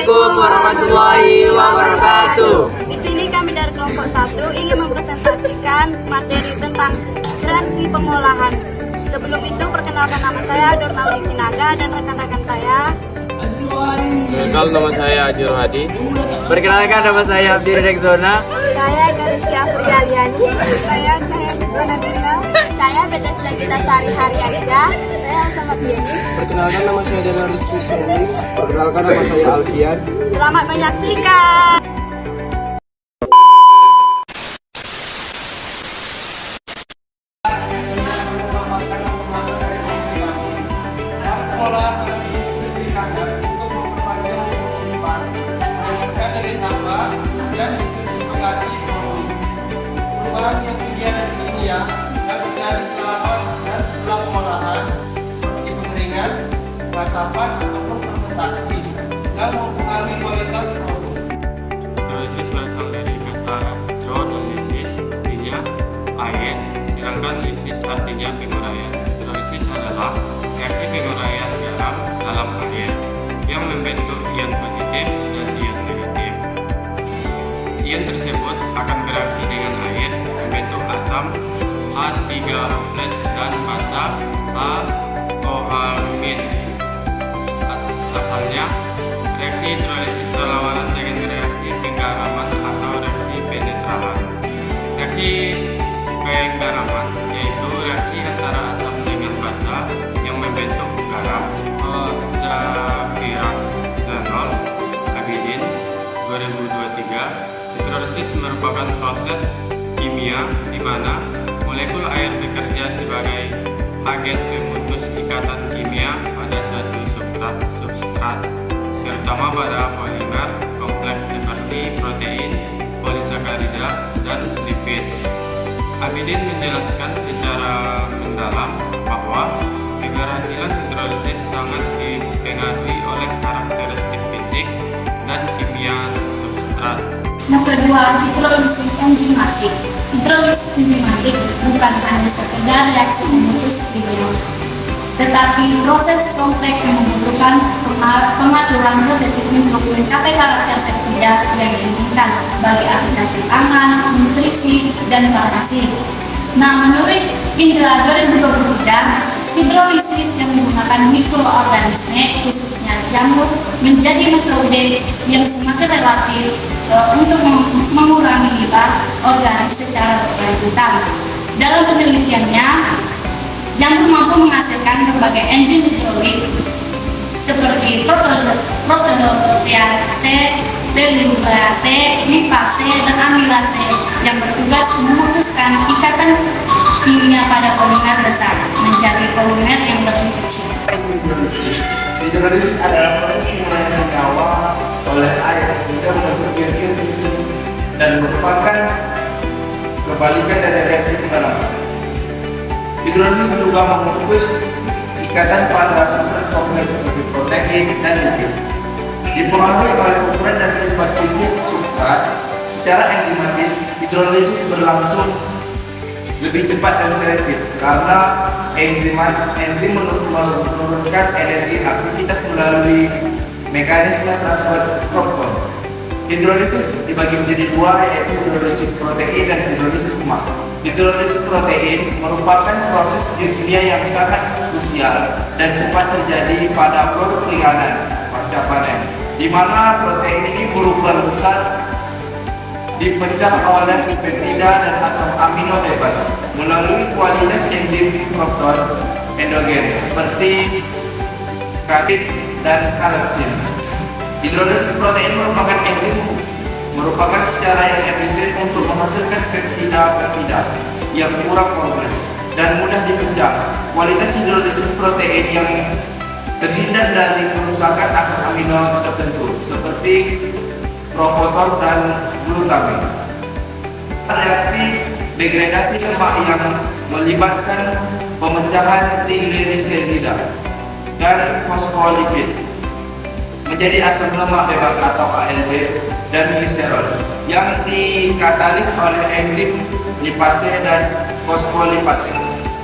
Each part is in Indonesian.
Assalamualaikum warahmatullahi wabarakatuh. Di sini kami dari kelompok 1 ingin mempresentasikan materi tentang reaksi pengolahan. Sebelum itu, perkenalkan nama saya Dornali Sinaga dan rekan-rekan saya. Perkenalkan nama saya Haji Rohadi. Perkenalkan nama saya Abdi Rexona. Saya Gariski Afrialiani. Saya Cahaya Nabila. Saya Betes Lagita Sari Haryanja. Saya Sama Bieni. Perkenalkan nama saya Dana Rizky Sony. Perkenalkan nama saya Alfian. Selamat menyaksikan. Dan diversifikasi produk. Perubahan yang kimia dan kimia dapat dari selama dan setelah pengolahan seperti pengeringan, pengasapan ataupun fermentasi yang mempengaruhi kualitas produk. Hidrolisis berasal dari kata hydro dan lisis artinya air, sedangkan lisis artinya penguraian. Hidrolisis adalah reaksi penguraian garam dalam air yang membentuk ion positif dan ion negatif. Ion tersebut akan bereaksi dengan air membentuk asam H3O+ dan basa HOH-. Asalnya, reaksi hidrolisis berlawanan dengan reaksi penggaraman atau reaksi penetralan. Reaksi penggaraman yaitu reaksi antara asam dengan basa yang membentuk garam Zafirak-Zanol Abidin 2023. Hidrolisis merupakan proses kimia di mana molekul air bekerja sebagai agen pemutus ikatan kimia pada suatu substrat, terutama pada polimer kompleks seperti protein, polisakarida, dan lipid. Abidin menjelaskan secara mendalam bahwa keberhasilan hidrolisis sangat dipengaruhi oleh karakteristik fisik dan kimia substrat. Yang kedua, hidrolisis enzimatik. Hidrolisis enzimatik bukan hanya sekedar reaksi memutus kimia, tetapi proses kompleks yang membutuhkan pengaturan prosesif untuk mencapai karakter tertentu yang diinginkan bagi aplikasi pangan, nutrisi, dan farmasi. Nah, menurut Indra 2023, hidrolisis yang menggunakan mikroorganisme, khususnya jamur, menjadi metode yang semakin relatif untuk mengurangi limbah organik secara berkelanjutan. Dalam penelitiannya, jamur mampu menghasilkan berbagai enzim hidrolit seperti proteolase, telomerase, lipase, dan amilase yang bertugas memutuskan ikatan kimia pada polimer besar menjadi polimer yang lebih kecil. Hidrolisis adalah proses penguraian senyawa oleh air sehingga membentuk ion-ion tersebut dan merupakan kebalikan dari reaksi penggaraman. Hidrolisis juga memutus ikatan pada substrat kompleks seperti protein dan lipid. Dipengaruhi oleh ukuran dan sifat fisik substrat, secara enzimatis hidrolisis berlangsung lebih cepat dan selektif karena enzim menurunkan energi aktivitas melalui mekanisme transfer proton. Hidrolisis dibagi menjadi dua, yaitu hidrolisis protein dan hidrolisis lemak. Hidrolisis protein merupakan proses kimia yang sangat krusial dan cepat terjadi pada produk perikanan pasca panen, di mana protein ini berukuran besar dipecah oleh peptida dan asam amino bebas melalui kualitas enzim proton endogen seperti katit dan kaleksin. Hidrolisis protein merupakan secara yang efisien untuk menghasilkan peptida yang kurang kompleks dan mudah dipecah. Kualitas hidrolisis protein yang terhindar dari kerusakan asam amino tertentu seperti profotor dan glutamin. Reaksi degradasi lemak yang melibatkan pemecahan trigliserida dan fosfolipid menjadi asam lemak bebas atau ALB dan gliserol yang dikatalis oleh enzim lipase dan fosfolipase.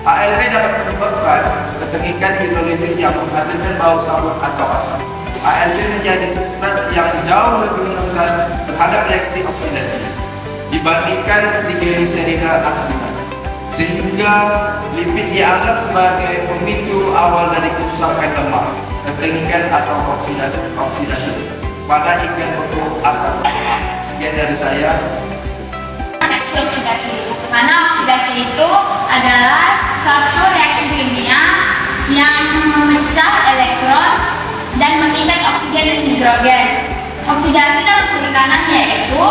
ALB dapat menyebabkan ketengikan hidrolisis yang menghasilkan bau sabun atau asam. ALD menjadi substrat yang jauh lebih rentan terhadap reaksi oksidasi dibandingkan trigliserida aslinya, sehingga lipid dianggap sebagai pemicu awal dari kerusakan lemak, ketinggian atau oksidasi pada ikan beku atau lemak. Sekian dari saya. Reaksi oksidasi, mana oksidasi itu adalah suatu reaksi kimia yang memecah elektron dan mengikat oksigen dan hidrogen. Oksidasi dalam perikanan yaitu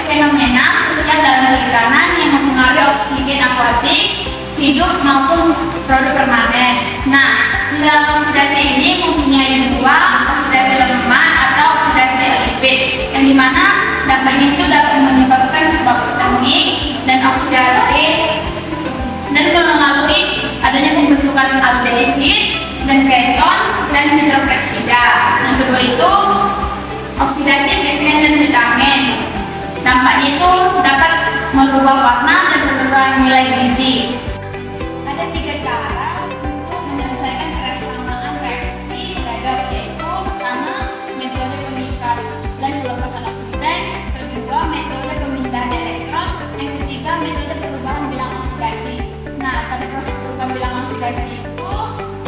fenomena krusial dalam perikanan yang mempengaruhi oksigen akuatik, hidup maupun produk permanen. Nah, dalam oksidasi ini mempunyai dua, oksidasi lemak atau oksidasi lipid, yang dimana dampaknya itu dapat menyebabkan baku teknik dan oksidatif dan melalui adanya pembentukan aldehid dan keton dan hidroperoksida. Yang kedua itu oksidasi pigmen dan vitamin. Dampaknya itu dapat merubah warna dan berubah nilai gizi. Ada 3 cara untuk menyelesaikan persamaan reaksi redoks, yaitu pertama metode pengikat dan pelepasan oksigen, kedua metode pemindahan elektron, yang ketiga metode perubahan bilang oksidasi. Nah, pada proses perubahan bilang oksidasi itu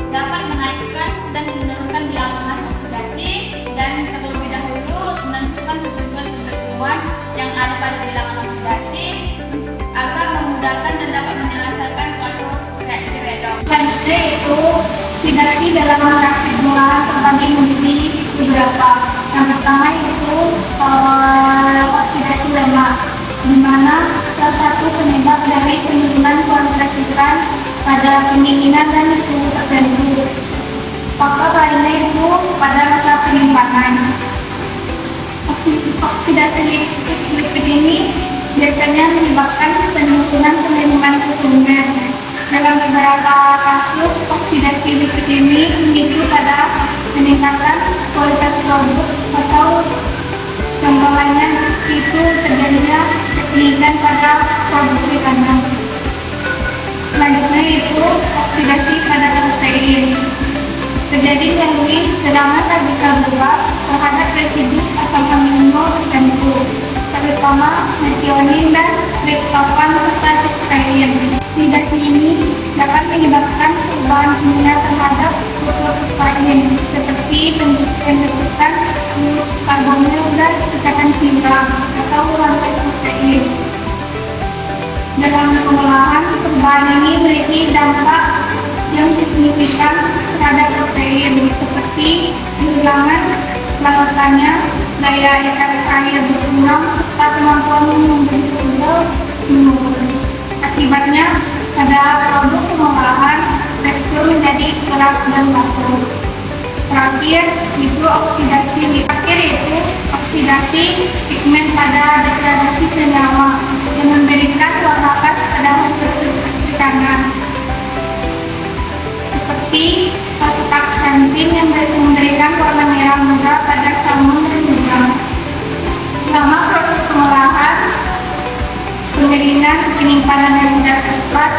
dapat menaikkan dan menurunkan bilangan oksidasi dan terlebih dahulu menentukan ketentuan yang ada pada bilangan oksidasi agar memudahkan dan dapat menyelesaikan suatu reaksi redoks. Selanjutnya itu oksidasi dalam reaksi pengolahan terbagi menjadi beberapa. Yang pertama itu oksidasi lemak, di mana salah satu penyebab dari penurunan kualitas ikan pada pendinginan dan suhu tertentu. Faktor lainnya itu pada masa penyimpanan. Oksidasi lipid ini biasanya menyebabkan penurunan penerimaan konsumen. Dalam beberapa kasus, oksidasi lipid ini memicu pada peningkatan kualitas produk atau contoh lainnya itu terjadinya ketinggian pada produk perikanan. Selanjutnya itu oksidasi pada protein. Terjadi melalui serangan radikal berat terhadap residu asam amino tertentu, terutama metionin dan triptofan serta sistein. Oksidasi ini dapat menyebabkan perubahan kimia terhadap struktur protein seperti pembentukan karbonil dan ikatan singkat atau rantai protein. Dalam pengolahan, perubahan ini memiliki dampak yang signifikan terhadap protein seperti kehilangan lautannya, daya ikat air berkurang, serta kemampuan membentuk gel menurun. Akibatnya, pada produk pengolahan tekstur menjadi keras dan kaku. Terakhir itu oksidasi pigmen pada degradasi senyawa yang memberikan warna khas pada perikanan, seperti astaxanthin yang memberikan warna merah muda pada salmon dan udang. Selama proses pengolahan, pengeringan, penyimpanan yang tidak tepat,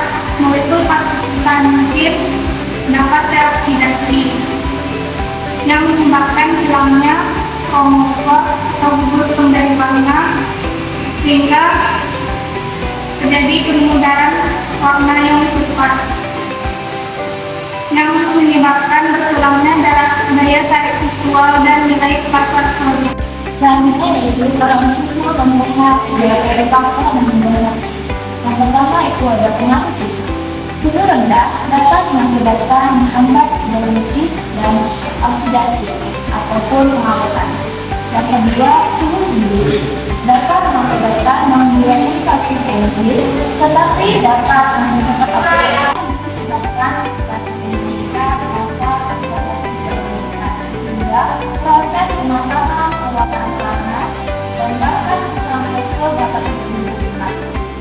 molekul astaxanthin dapat teroksidasi yang menyebabkan hilangnya kromofor atau gugus pemberi warna, sehingga terjadi pemudaran warna yang cepat yang menyebabkan berkurangnya daya tarik visual dan nilai pasar produk. Selanjutnya yaitu organisme membahas sebagai faktor dan interaksi. Yang pertama itu ada pengaruh suhu. Suhu rendah dapat mengakibatkan menghambat hidrolisis dan oksidasi ataupun pengawatan. Yang kedua, suhu tinggi dapat mengakibatkan menghidrasi enzim, tetapi dapat mempercepat oksidasi disebabkan plastik meningkat atau aktivitas meningkat, sehingga proses pemakaman penguasaan panas dan bahkan keselamatan tekstil dapat dilakukan.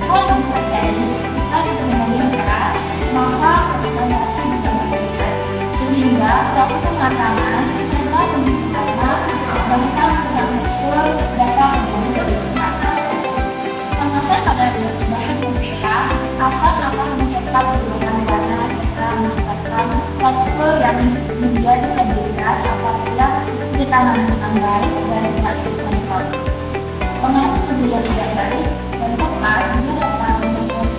Kalau terjadi plastik meningkat, maka kontaminasi juga meningkat, sehingga proses pemakaman serta pembentukan bahkan keselamatan tekstil dapat menjadi cepat. Pengasihan pada bahan PPH, asap akan mencetak perubahan warna serta menciptakan tekstur yang menjadi lebih keras apabila ditanam dengan baik dan dilakukan bagus. Pengaruh sebuah tidak baik dan tepat juga dapat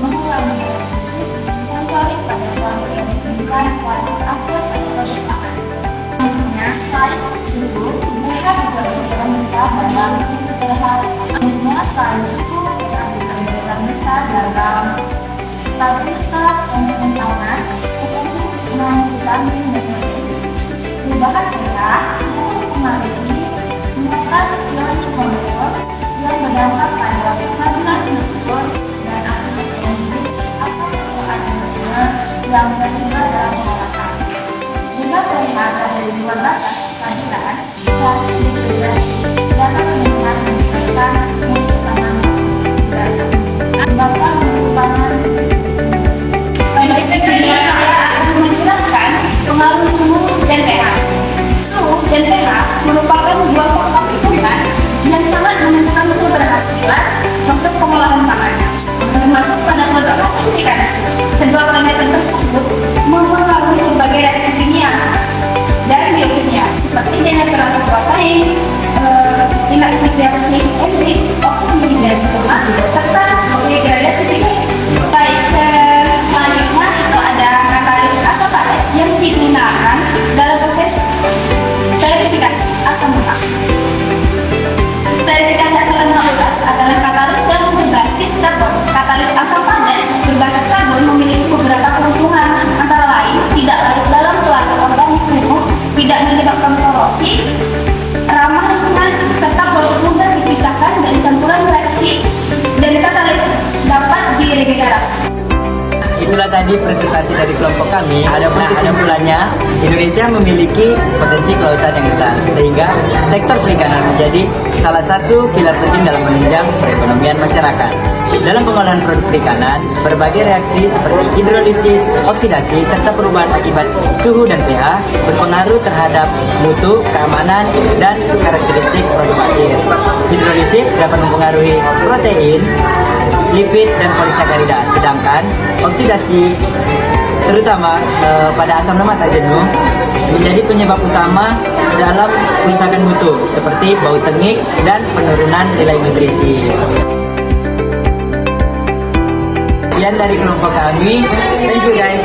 mengurangi resiko sensorik pada kelompok yang menunjukkan kualitas akses atau kecepatan. Selanjutnya, selain tersebut, mereka juga berperan besar dalam selain itu berperan besar dalam stabilitas pemerintahan seperti menentukan perubahan pH yang mempengaruhi muatan ion hormones yang berdampak pada stabilitas nukleus dan aktivitas atau organisme yang terlibat dalam pengolahan. Juga terlihat dari luar batas kestabilan hasil dehidrasi dapat meningkatkan mutu tanah dan bahkan menyebabkan pada sini saya akan menjelaskan pengaruh suhu dan pH. Suhu dan pH merupakan dua faktor lingkungan yang sangat menentukan keberhasilan proses pengolahan pangan, termasuk pada produk hasil perikanan. Kedua parameter tersebut mempengaruhi berbagai reaksi kimia dan biokimia seperti denaturasi protein, inaktivasi enzim, oksidasi lemak, serta degradasi pigment. Baik, selanjutnya itu ada katalisis asam padat yang digunakan dalam proses sterifikasi asam lemak. Sterifikasi asam lemak adalah katalis yang berbasis karbon. Katalis asam padat berbasis karbon memiliki beberapa keuntungan, antara lain tidak larut dalam pelaku organisme, tidak menyebabkan korosi, ramah lingkungan, serta mudah dipisahkan dari campuran reaksi, dan katalisis dapat diregenerasi. Itulah tadi presentasi dari kelompok kami. Adapun kesimpulannya, Indonesia memiliki potensi kelautan yang besar, sehingga sektor perikanan menjadi salah satu pilar penting dalam menunjang perekonomian masyarakat. Dalam pengolahan produk perikanan, berbagai reaksi seperti hidrolisis, oksidasi, serta perubahan akibat suhu dan pH berpengaruh terhadap mutu, keamanan, dan karakteristik produk akhir. Hidrolisis dapat mempengaruhi protein, lipid, dan polisakarida, sedangkan oksidasi terutama pada asam lemak tak jenuh menjadi penyebab utama dalam kerusakan mutu seperti bau tengik dan penurunan nilai nutrisi. Sekian dari kelompok kami. Thank you guys.